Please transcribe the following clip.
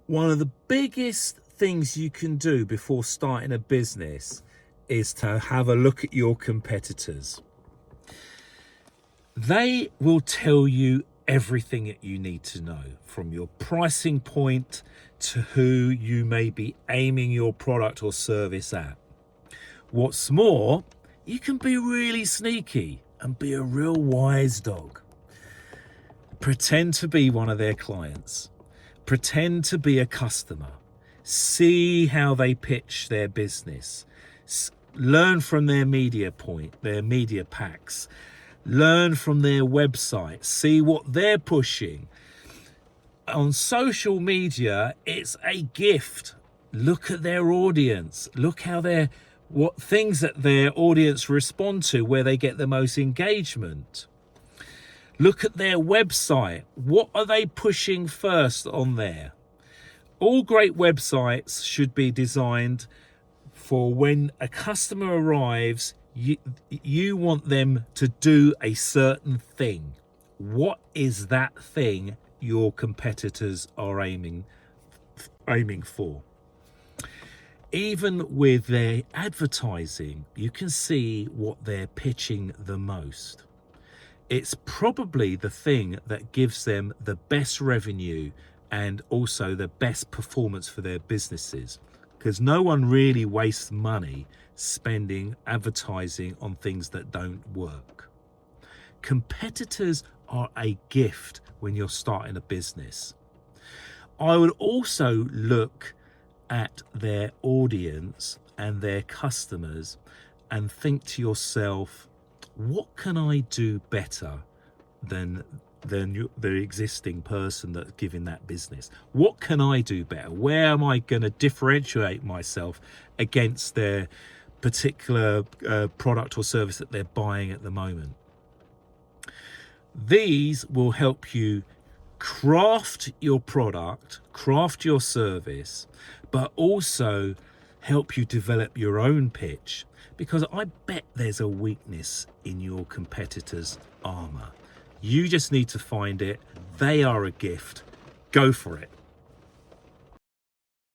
One of the biggest things you can do before starting a business is to have a look at your competitors. They will tell you everything that you need to know, from your pricing point to who you may be aiming your product or service at. What's more, you can be really sneaky and be a real wise dog. Pretend to be one of their clients. Pretend to be a customer. See how they pitch their business. Learn from their media packs. Learn from their website. See what they're pushing. On social media, it's a gift. Look at their audience. Look how what things that their audience respond to, where they get the most engagement. Look at their website. What are they pushing first on there? All great websites should be designed for when a customer arrives, you want them to do a certain thing. What is that thing your competitors are aiming for? Even with their advertising, you can see what they're pitching the most. It's probably the thing that gives them the best revenue and also the best performance for their businesses, because no one really wastes money spending advertising on things that don't work. Competitors are a gift when you're starting a business. I would also look at their audience and their customers and think to yourself, what can I do better than the existing person that's giving that business? What can I do better? Where am I going to differentiate myself against their particular product or service that they're buying at the moment? These will help you craft your product, craft your service, but also help you develop your own pitch, because I bet there's a weakness in your competitors' armor. You just need to find it. They are a gift. Go for it.